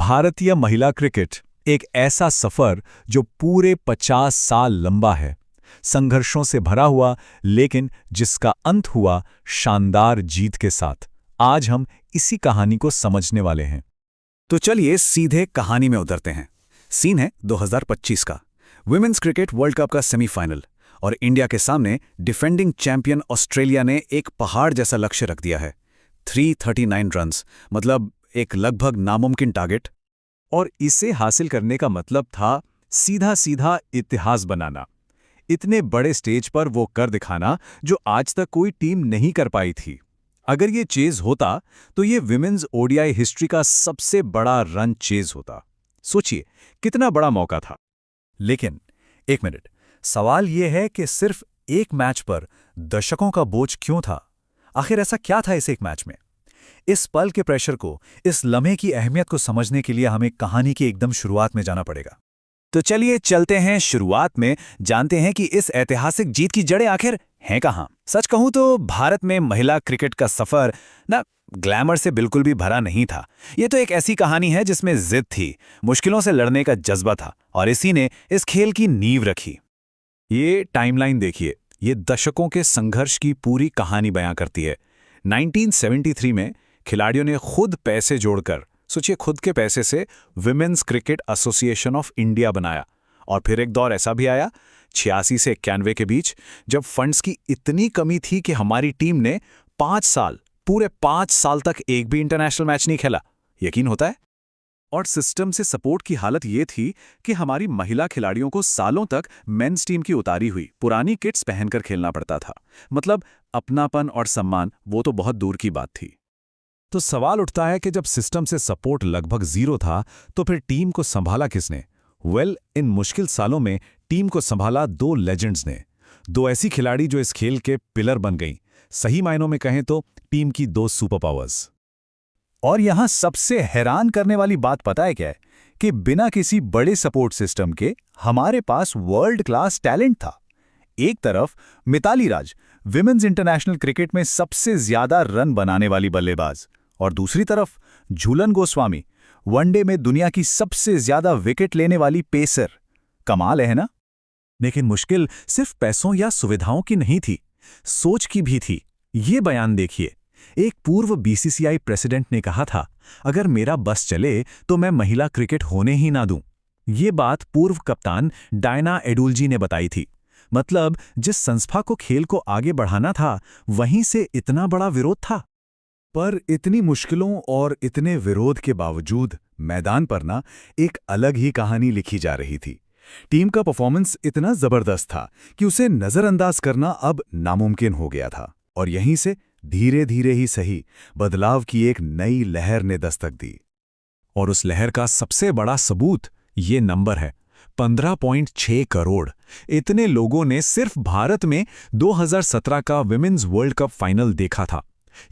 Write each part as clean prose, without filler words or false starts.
भारतीय महिला क्रिकेट एक ऐसा सफर जो पूरे 50 साल लंबा है, संघर्षों से भरा हुआ, लेकिन जिसका अंत हुआ शानदार जीत के साथ। आज हम इसी कहानी को समझने वाले हैं। तो चलिए सीधे कहानी में उतरते हैं। सीन है 2025 का वुमेन्स क्रिकेट वर्ल्ड कप का सेमीफाइनल, और इंडिया के सामने डिफेंडिंग चैंपियन ऑस्ट्रेलिया ने एक पहाड़ जैसा लक्ष्य रख दिया है। 339 रन्स, मतलब एक लगभग नामुमकिन टारगेट। और इसे हासिल करने का मतलब था सीधा सीधा इतिहास बनाना, इतने बड़े स्टेज पर वो कर दिखाना जो आज तक कोई टीम नहीं कर पाई थी। अगर ये चेज होता तो ये विमेन्स ओडीआई हिस्ट्री का सबसे बड़ा रन चेज होता। सोचिए कितना बड़ा मौका था। लेकिन एक मिनट, सवाल ये है कि सिर्फ एक मैच पर दर्शकों का बोझ क्यों था? आखिर ऐसा क्या था इस एक मैच में? इस पल के प्रेशर को, इस लम्हे की अहमियत को समझने के लिए हमें कहानी की एकदम शुरुआत में जाना पड़ेगा। तो चलिए चलते हैं शुरुआत में, जानते हैं कि इस ऐतिहासिक जीत की जड़ें आखिर हैं कहाँ। सच कहूं तो भारत में महिला क्रिकेट का सफर ना ग्लैमर से बिल्कुल भी भरा नहीं था। ये तो एक ऐसी कहानी है जिसमें जिद थी, मुश्किलों से लड़ने का जज्बा था, और इसी ने इस खेल की नींव रखी। ये टाइमलाइन देखिए, ये दशकों के संघर्ष की पूरी कहानी बयां करती है। 1973 में खिलाड़ियों ने खुद पैसे जोड़कर, सोचिए खुद के पैसे से, women's cricket association of India बनाया। और फिर एक दौर ऐसा भी आया 86 से 91 के बीच, जब फंड्स की इतनी कमी थी कि हमारी टीम ने 5 साल, पूरे 5 साल तक एक भी इंटरनेशनल मैच नहीं खेला। यकीन होता है? और सिस्टम से सपोर्ट की हालत ये थी कि हमारी महिला खिलाड़ियों को सालों तक मेंस टीम की उतारी हुई पुरानी किट्स पहनकर खेलना पड़ता था। मतलब अपनापन और सम्मान वो तो बहुत दूर की बात थी। तो सवाल उठता है कि जब सिस्टम से सपोर्ट लगभग जीरो था तो फिर टीम को संभाला किसने? इन मुश्किल सालों में टीम को संभाला 2 लेजेंड्स ने, 2 ऐसी खिलाड़ी जो इस खेल के पिलर बन गईं। सही मायनों में कहें तो टीम की 2 सुपर पावर्स। और यहां सबसे हैरान करने वाली बात पता है क्या है? कि बिना किसी बड़े सपोर्ट सिस्टम के हमारे पास वर्ल्ड क्लास टैलेंट था। एक तरफ मिताली राज, विमेन्स इंटरनेशनल क्रिकेट में सबसे ज्यादा रन बनाने वाली बल्लेबाज, और दूसरी तरफ झूलन गोस्वामी, वनडे में दुनिया की सबसे ज्यादा विकेट लेने वाली पेसर। कमाल है ना? लेकिन मुश्किल सिर्फ पैसों या सुविधाओं की नहीं थी, सोच की भी थी। ये बयान देखिए, एक पूर्व बीसीसीआई प्रेसिडेंट ने कहा था, अगर मेरा बस चले तो मैं महिला क्रिकेट होने ही ना दूं। ये बात पूर्व कप्तान डायना एडुल्जी ने बताई थी। मतलब जिस संस्था को खेल को आगे बढ़ाना था, वहीं से इतना बड़ा विरोध था। पर इतनी मुश्किलों और इतने विरोध के बावजूद मैदान पर ना एक अलग ही कहानी लिखी जा रही थी। टीम का परफॉर्मेंस इतना जबरदस्त था कि उसे नजरअंदाज करना अब नामुमकिन हो गया था। और यहीं से धीरे धीरे ही सही, बदलाव की एक नई लहर ने दस्तक दी। और उस लहर का सबसे बड़ा सबूत ये नंबर है, 15.6 करोड़। इतने लोगों ने सिर्फ भारत में 2017 का विमेन्स वर्ल्ड कप फाइनल देखा था।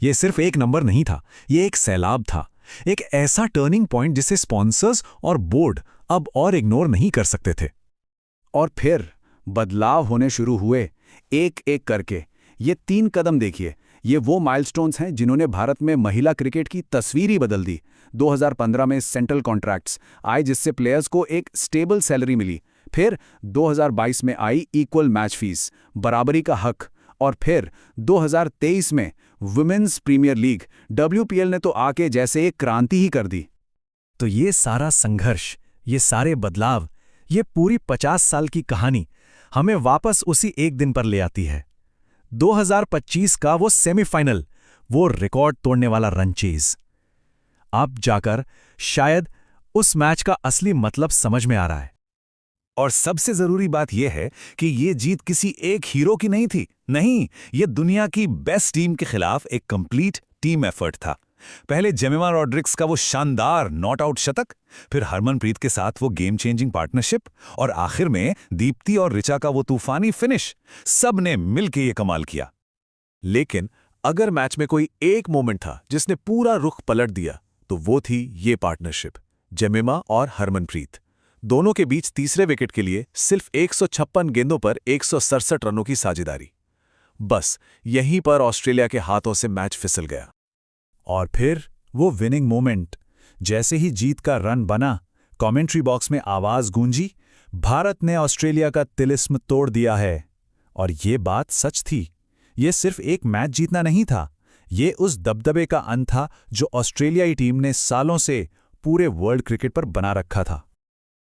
ये सिर्फ एक नंबर नहीं था, ये एक सैलाब था, एक ऐसा टर्निंग पॉइंट जिसे स्पॉन्सर्स और बोर्ड अब और इग्नोर नहीं कर सकते थे। और फिर बदलाव होने शुरू हुए, एक एक करके। ये 3 कदम देखिए, ये वो माइलस्टोन्स हैं जिन्होंने भारत में महिला क्रिकेट की तस्वीर ही बदल दी। 2015 में सेंट्रल कॉन्ट्रैक्ट्स आए, जिससे प्लेयर्स को एक स्टेबल सैलरी मिली। फिर 2022 में आई इक्वल मैच फीस, बराबरी का हक। और फिर 2023 में वुमेन्स प्रीमियर लीग WPL ने तो आके जैसे एक क्रांति ही कर दी। तो ये सारा संघर्ष, ये सारे बदलाव, ये पूरी 50 साल की कहानी हमें वापस उसी एक दिन पर ले आती है। 2025 का वो सेमीफाइनल, वो रिकॉर्ड तोड़ने वाला रन चेज। अब जाकर शायद उस मैच का असली मतलब समझ में आ रहा है। और सबसे जरूरी बात यह है कि ये जीत किसी एक हीरो की नहीं थी। नहीं, ये दुनिया की बेस्ट टीम के खिलाफ एक कंप्लीट टीम एफर्ट था। पहले जेमिमा रॉड्रिक्स का वो शानदार नॉट आउट शतक, फिर हरमनप्रीत के साथ वो गेम चेंजिंग पार्टनरशिप, और आखिर में दीप्ति और ऋचा का वो तूफानी फिनिश। सब ने मिलकर ये कमाल किया। लेकिन अगर मैच में कोई एक मोमेंट था जिसने पूरा रुख पलट दिया, तो वो थी ये पार्टनरशिप, जेमिमा और हरमनप्रीत। दोनों के बीच तीसरे विकेट के लिए सिर्फ 156 गेंदों पर 167 रनों की साझेदारी। बस यहीं पर ऑस्ट्रेलिया के हाथों से मैच फिसल गया। और फिर वो विनिंग मोमेंट, जैसे ही जीत का रन बना, कमेंट्री बॉक्स में आवाज गूंजी, भारत ने ऑस्ट्रेलिया का तिलिस्म तोड़ दिया है। और ये बात सच थी। ये सिर्फ एक मैच जीतना नहीं था, ये उस दबदबे का अंत था जो ऑस्ट्रेलियाई टीम ने सालों से पूरे वर्ल्ड क्रिकेट पर बना रखा था।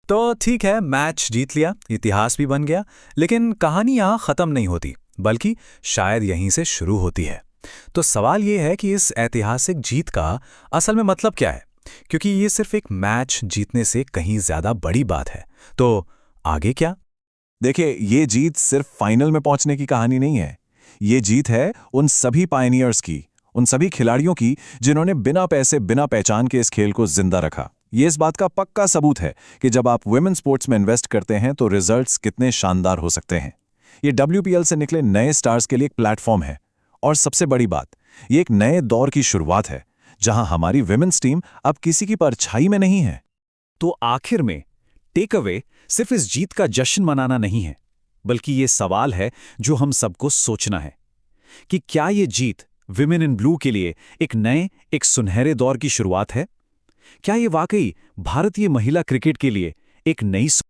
तो ठीक है, मैच जीत लिया, इतिहास भी बन गया, लेकिन कहानी यहां खत्म नहीं होती, बल्कि शायद यहीं से शुरू होती है। तो सवाल ये है कि इस ऐतिहासिक जीत का असल में मतलब क्या है, क्योंकि ये सिर्फ एक मैच जीतने से कहीं ज्यादा बड़ी बात है। तो आगे क्या? देखिए, ये जीत सिर्फ फाइनल में पहुंचने की कहानी नहीं है। ये जीत है उन सभी पायनियर्स की, उन सभी खिलाड़ियों की जिन्होंने बिना पैसे, बिना पहचान के इस खेल को जिंदा रखा। ये इस बात का पक्का सबूत है कि जब आप वुमेन स्पोर्ट्स में इन्वेस्ट करते हैं तो रिजल्ट्स कितने शानदार हो सकते हैं। ये WPL से निकले नए स्टार्स के लिए एक प्लेटफॉर्म है। और सबसे बड़ी बात, ये एक नए दौर की शुरुआत है, जहां हमारी विमेन्स टीम अब किसी की परछाई में नहीं है। तो आखिर में टेक अवे सिर्फ इस जीत का जश्न मनाना नहीं है, बल्कि ये सवाल है जो हम सबको सोचना है कि क्या ये जीत विमेन इन ब्लू के लिए एक नए, एक सुनहरे दौर की शुरुआत है? क्या ये वाकई भारतीय महिला क्रिकेट के लिए एक नई